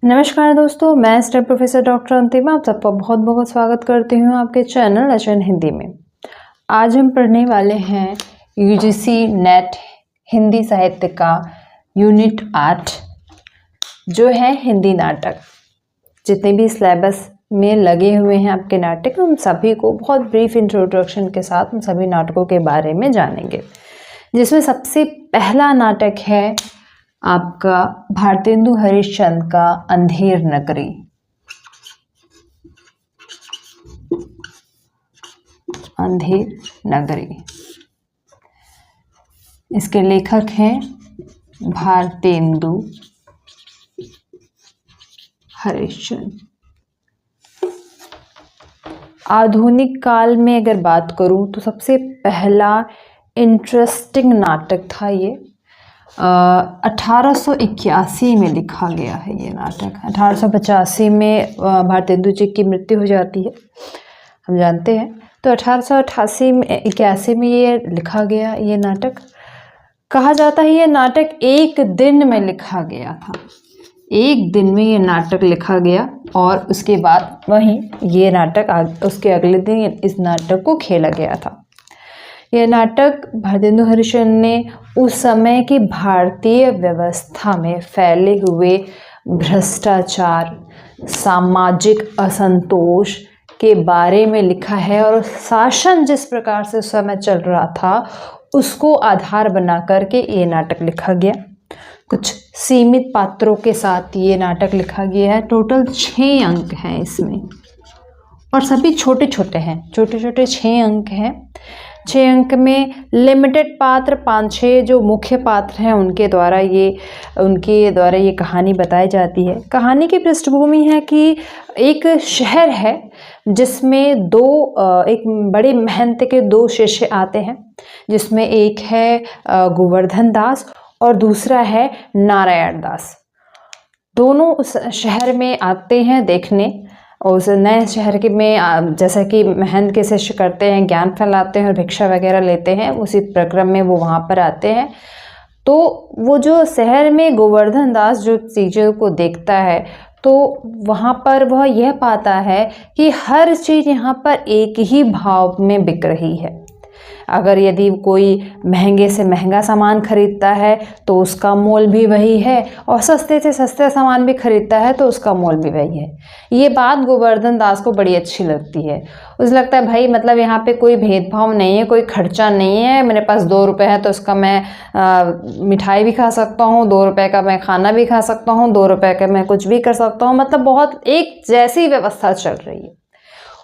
नमस्कार दोस्तों, मैं स्टेप प्रोफेसर डॉक्टर अंतिमा आप सबका बहुत बहुत स्वागत करती हूँ आपके चैनल एचएन हिंदी में। आज हम पढ़ने वाले हैं यूजीसी नेट हिंदी साहित्य का यूनिट 8 जो है हिंदी नाटक। जितने भी सिलेबस में लगे हुए हैं आपके नाटक, उन सभी को बहुत ब्रीफ इंट्रोडक्शन के साथ उन सभी नाटकों के बारे में जानेंगे, जिसमें सबसे पहला नाटक है आपका भारतेंदु हरिश्चंद्र का अंधेर नगरी। अंधेर नगरी, इसके लेखक हैं भारतेंदु हरिश्चंद्र। आधुनिक काल में अगर बात करूं तो सबसे पहला इंटरेस्टिंग नाटक था ये। 1881 में लिखा गया है ये नाटक। 1885 में भारतेंदु जी की मृत्यु हो जाती है, हम जानते हैं। तो 1881 में ये लिखा गया ये नाटक। कहा जाता है ये नाटक एक दिन में लिखा गया था। एक दिन में ये नाटक लिखा गया और उसके बाद वहीं ये नाटक उसके अगले दिन इस नाटक को खेला गया था। यह नाटक भारतेंदु हरिश्चंद्र ने उस समय की भारतीय व्यवस्था में फैले हुए भ्रष्टाचार, सामाजिक असंतोष के बारे में लिखा है और शासन जिस प्रकार से उस समय चल रहा था उसको आधार बना करके ये नाटक लिखा गया। कुछ सीमित पात्रों के साथ ये नाटक लिखा गया है। टोटल 6 अंक हैं इसमें और सभी छोटे छोटे हैं, छोटे छोटे 6 अंक हैं। 6 अंक में लिमिटेड पात्र 5-6 जो मुख्य पात्र हैं उनके द्वारा ये कहानी बताई जाती है। कहानी की पृष्ठभूमि है कि एक शहर है जिसमें एक बड़े महंत के 2 शिष्य आते हैं, जिसमें एक है गोवर्धन दास और दूसरा है नारायण दास। दोनों उस शहर में आते हैं देखने। और उस नए शहर के में जैसा कि महंत के शिष्य करते हैं, ज्ञान फैलाते हैं और भिक्षा वगैरह लेते हैं, उसी प्रक्रम में वो वहाँ पर आते हैं। तो वो जो शहर में गोवर्धन दास जो चीज़ों को देखता है तो वहाँ पर वह यह पाता है कि हर चीज़ यहाँ पर एक ही भाव में बिक रही है। अगर यदि कोई महंगे से महंगा सामान खरीदता है तो उसका मोल भी वही है और सस्ते से सस्ता सामान भी खरीदता है तो उसका मोल भी वही है। ये बात गोवर्धन दास को बड़ी अच्छी लगती है। उसे लगता है भाई मतलब यहाँ पे कोई भेदभाव नहीं है, कोई खर्चा नहीं है। मेरे पास 2 रुपये है तो उसका मैं मिठाई भी खा सकता हूँ, 2 रुपये का मैं खाना भी खा सकता हूँ, 2 रुपये का मैं कुछ भी कर सकता हूँ। मतलब बहुत एक जैसी व्यवस्था चल रही है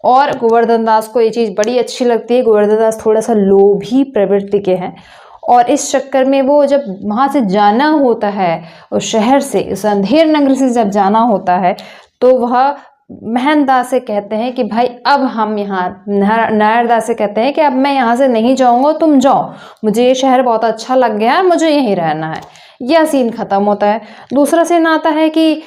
और गोवर्धन दास को ये चीज़ बड़ी अच्छी लगती है। गोवर्धन दास थोड़ा सा लोभी प्रवृत्ति के हैं और इस चक्कर में वो जब वहाँ से जाना होता है, उस शहर से, उस अंधेर नगरी से जब जाना होता है तो वह महंत दास से कहते हैं कि भाई अब हम यहाँ, नारायण दास से कहते हैं कि अब मैं यहाँ से नहीं जाऊँगा, तुम जाओ, मुझे ये शहर बहुत अच्छा लग गया है, मुझे यहीं रहना है। यह सीन ख़त्म होता है। दूसरा सीन आता है कि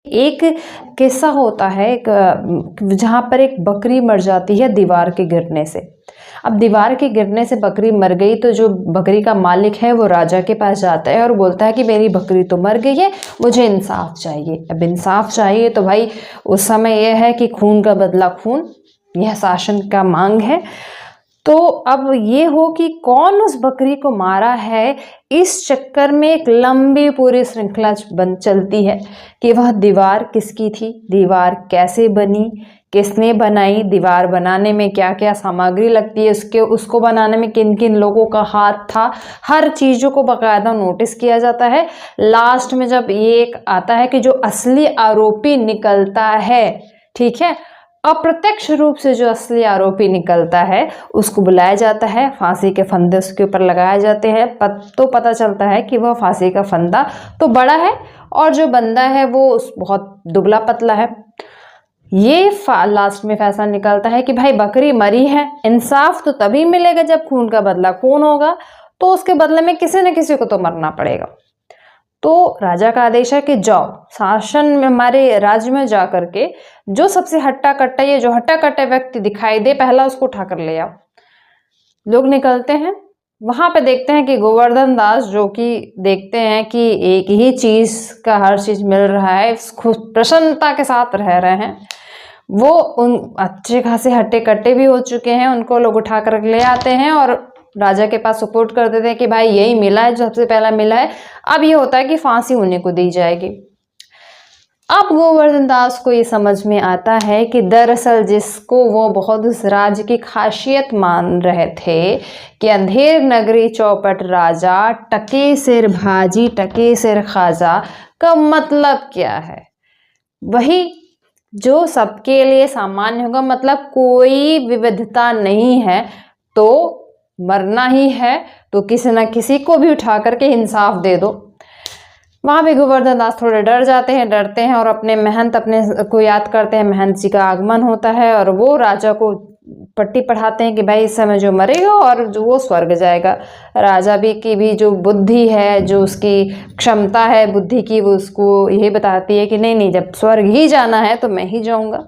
एक किस्सा होता है जहाँ पर एक बकरी मर जाती है दीवार के गिरने से। अब दीवार के गिरने से बकरी मर गई तो जो बकरी का मालिक है वो राजा के पास जाता है और बोलता है कि मेरी बकरी तो मर गई है, मुझे इंसाफ चाहिए। अब इंसाफ चाहिए तो भाई उस समय यह है कि खून का बदला खून, यह शासन का मांग है। तो अब ये हो कि कौन उस बकरी को मारा है, इस चक्कर में एक लंबी पूरी श्रृंखला चलती है कि वह दीवार किसकी थी, दीवार कैसे बनी, किसने बनाई, दीवार बनाने में क्या क्या सामग्री लगती है, उसको बनाने में किन किन लोगों का हाथ था। हर चीज़ों को बाकायदा नोटिस किया जाता है। लास्ट में जब ये एक आता है कि जो असली आरोपी निकलता है, ठीक है, अप्रत्यक्ष रूप से जो असली आरोपी निकलता है उसको बुलाया जाता है, फांसी के फंदे उसके ऊपर लगाए जाते हैं। तो पता चलता है कि वह फांसी का फंदा तो बड़ा है और जो बंदा है वो बहुत दुबला पतला है। ये लास्ट में फैसला निकलता है कि भाई बकरी मरी है, इंसाफ तो तभी मिलेगा जब खून का बदला खून होगा, तो उसके बदले में किसी न किसी को तो मरना पड़ेगा। तो राजा का आदेश है कि जाओ शासन में, हमारे राज्य में जा करके जो सबसे हट्टा कट्टा, ये जो हट्टा कट्टा व्यक्ति दिखाई दे, पहला उसको उठा कर ले आओ। लोग निकलते हैं, वहां पे देखते हैं कि गोवर्धन दास जो कि देखते हैं कि एक ही चीज का हर चीज मिल रहा है, खुद प्रसन्नता के साथ रह रहे हैं। वो उन अच्छे खासे हट्टे कट्टे भी हो चुके हैं, उनको लोग उठा कर ले आते हैं और राजा के पास सपोर्ट कर देते हैं कि भाई यही मिला है जो सबसे पहला मिला है। अब ये होता है कि फांसी उन्हीं को दी जाएगी। अब गोवर्धन दास को ये समझ में आता है कि दरअसल जिसको वो बहुत उस राज्य की खासियत मान रहे थे कि अंधेर नगरी चौपट राजा, टके सिर भाजी टके सिर खाजा का मतलब क्या है, वही जो सबके लिए सामान्य होगा। मतलब कोई विविधता नहीं है तो मरना ही है, तो किसी न किसी को भी उठा करके इंसाफ दे दो। वहां पे गोवर्धन दास थोड़े डरते हैं और अपने महंत अपने को याद करते हैं। महंत जी का आगमन होता है और वो राजा को पट्टी पढ़ाते हैं कि भाई इस समय जो मरेगा और जो वो स्वर्ग जाएगा। राजा भी की भी जो बुद्धि है, जो उसकी क्षमता है बुद्धि की, वो उसको यही बताती है कि नहीं नहीं, जब स्वर्ग ही जाना है तो मैं ही जाऊंगा।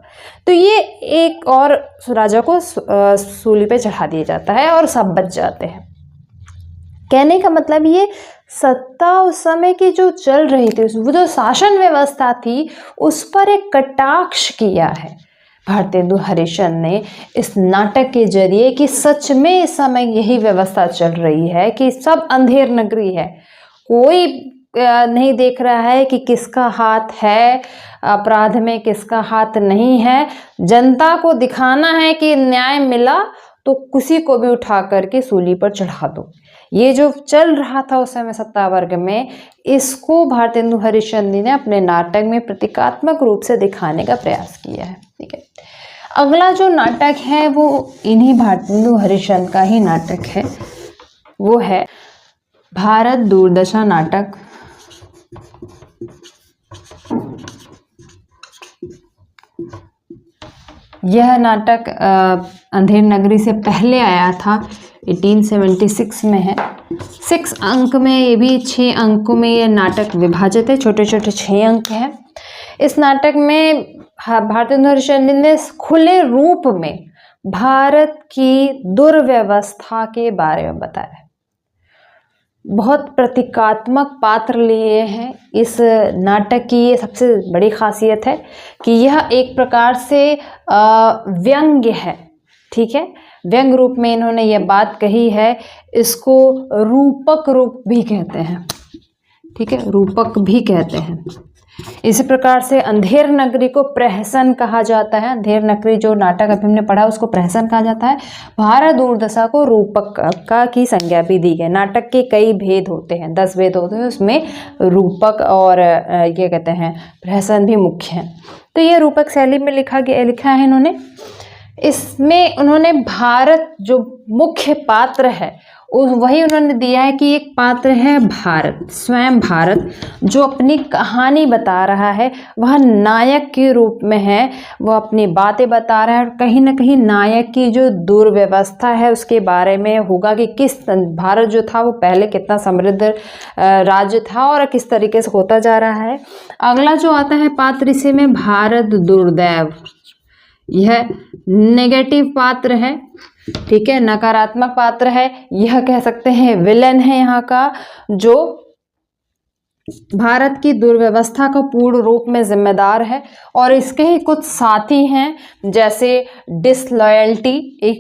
तो ये एक और राजा को सूली पे चढ़ा दिया जाता है और सब बच जाते हैं। कहने का मतलब ये सत्ता उस समय की जो चल रही थी, वो जो शासन व्यवस्था थी, उस पर एक कटाक्ष किया है भारतेंदु हरिश्चंद्र ने इस नाटक के जरिए कि सच में इस समय यही व्यवस्था चल रही है कि सब अंधेर नगरी है, कोई नहीं देख रहा है कि किसका हाथ है अपराध में, किसका हाथ नहीं है। जनता को दिखाना है कि न्याय मिला तो किसी को भी उठा करके सूली पर चढ़ा दो। ये जो चल रहा था उस समय सत्ता वर्ग में, इसको भारतेंदु हरिश्चंद्र ने अपने नाटक में प्रतीकात्मक रूप से दिखाने का प्रयास किया है। ठीक है, अगला जो नाटक है वो इन्हीं भारतेंदु हरिश्चंद्र का ही नाटक है, वो है भारत दुर्दशा नाटक। यह नाटक अंधेर नगरी से पहले आया था, 1876 में है। 6 अंक में, ये भी 6 अंकों में ये नाटक विभाजित है, छोटे छोटे 6 अंक हैं। इस नाटक में भारतेंदु हरिश्चंद्र ने खुले रूप में भारत की दुर्व्यवस्था के बारे में बताया। बहुत प्रतीकात्मक पात्र लिए हैं। इस नाटक की ये सबसे बड़ी खासियत है कि यह एक प्रकार से व्यंग्य है। ठीक है, व्यंग्य रूप में इन्होंने ये बात कही है। इसको रूपक रूप भी कहते हैं। ठीक है, रूपक भी कहते हैं। इसी प्रकार से अंधेर नगरी को प्रहसन कहा जाता है। अंधेर नगरी जो नाटक अभी हमने पढ़ा उसको प्रहसन कहा जाता है। भारत दुर्दशा को रूपक का की संज्ञा भी दी गई। नाटक के कई भेद होते हैं, 10 भेद होते हैं, उसमें रूपक और ये कहते हैं प्रहसन भी मुख्य है। तो ये रूपक शैली में लिखा है इन्होंने। इसमें उन्होंने भारत जो मुख्य पात्र है वही उन्होंने दिया है कि एक पात्र है भारत, स्वयं भारत, जो अपनी कहानी बता रहा है। वह नायक के रूप में है, वह अपनी बातें बता रहा है और कहीं ना कहीं नायक की जो दुर्व्यवस्था है उसके बारे में होगा कि किस भारत जो था वो पहले कितना समृद्ध राज्य था और किस तरीके से होता जा रहा है। अगला जो आता है पात्र इसी में भारत दुर्दैव, यह नेगेटिव पात्र है। ठीक है, नकारात्मक पात्र है। यह कह सकते हैं विलेन है यहाँ का, जो भारत की दुर्व्यवस्था का पूर्ण रूप में जिम्मेदार है। और इसके ही कुछ साथी हैं, जैसे डिसलॉयल्टी,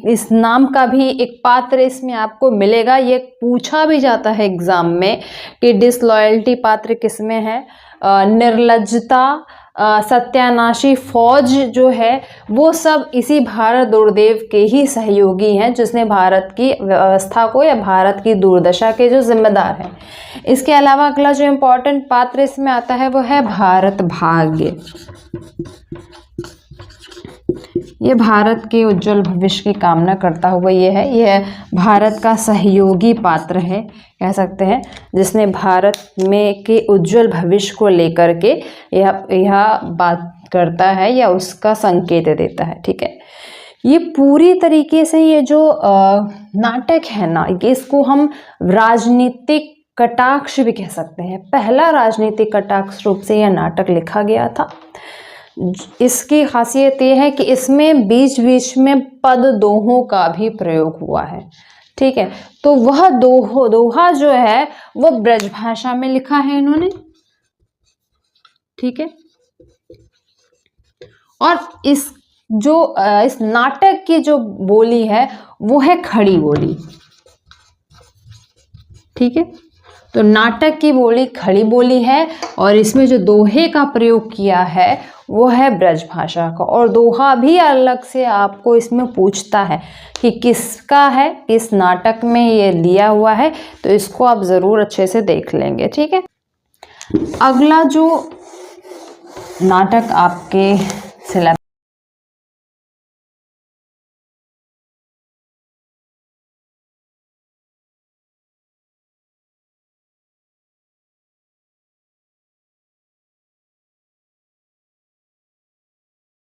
इस नाम का भी एक पात्र इसमें आपको मिलेगा। ये पूछा भी जाता है एग्जाम में कि डिसलॉयल्टी पात्र किसमें है। निर्लज्जता, सत्यानाशी फौज जो है वो सब इसी भारत दुर्दैव के ही सहयोगी हैं, जिसने भारत की व्यवस्था को या भारत की दुर्दशा के जो जिम्मेदार हैं। इसके अलावा अगला जो इम्पोर्टेंट पात्र इसमें आता है वो है भारत भाग्य। ये भारत के उज्जवल भविष्य की कामना करता हुआ ये है। यह भारत का सहयोगी पात्र है कह सकते हैं, जिसने भारत में के उज्जवल भविष्य को लेकर के यह बात करता है या उसका संकेत देता है। ठीक है, ये पूरी तरीके से ये जो नाटक है ना, इसको हम राजनीतिक कटाक्ष भी कह सकते हैं। पहला राजनीतिक कटाक्ष रूप से यह नाटक लिखा गया था। इसकी खासियत ये है कि इसमें बीच बीच में पद दोहों का भी प्रयोग हुआ है। ठीक है। तो वह दोहा जो है वो ब्रज भाषा में लिखा है इन्होंने, ठीक है। और इस नाटक की जो बोली है वो है खड़ी बोली, ठीक है। तो नाटक की बोली खड़ी बोली है और इसमें जो दोहे का प्रयोग किया है वो है ब्रज भाषा का। और दोहा भी अलग से आपको इसमें पूछता है कि किसका है, किस नाटक में ये लिया हुआ है, तो इसको आप ज़रूर अच्छे से देख लेंगे, ठीक है। अगला जो नाटक आपके सिलेबस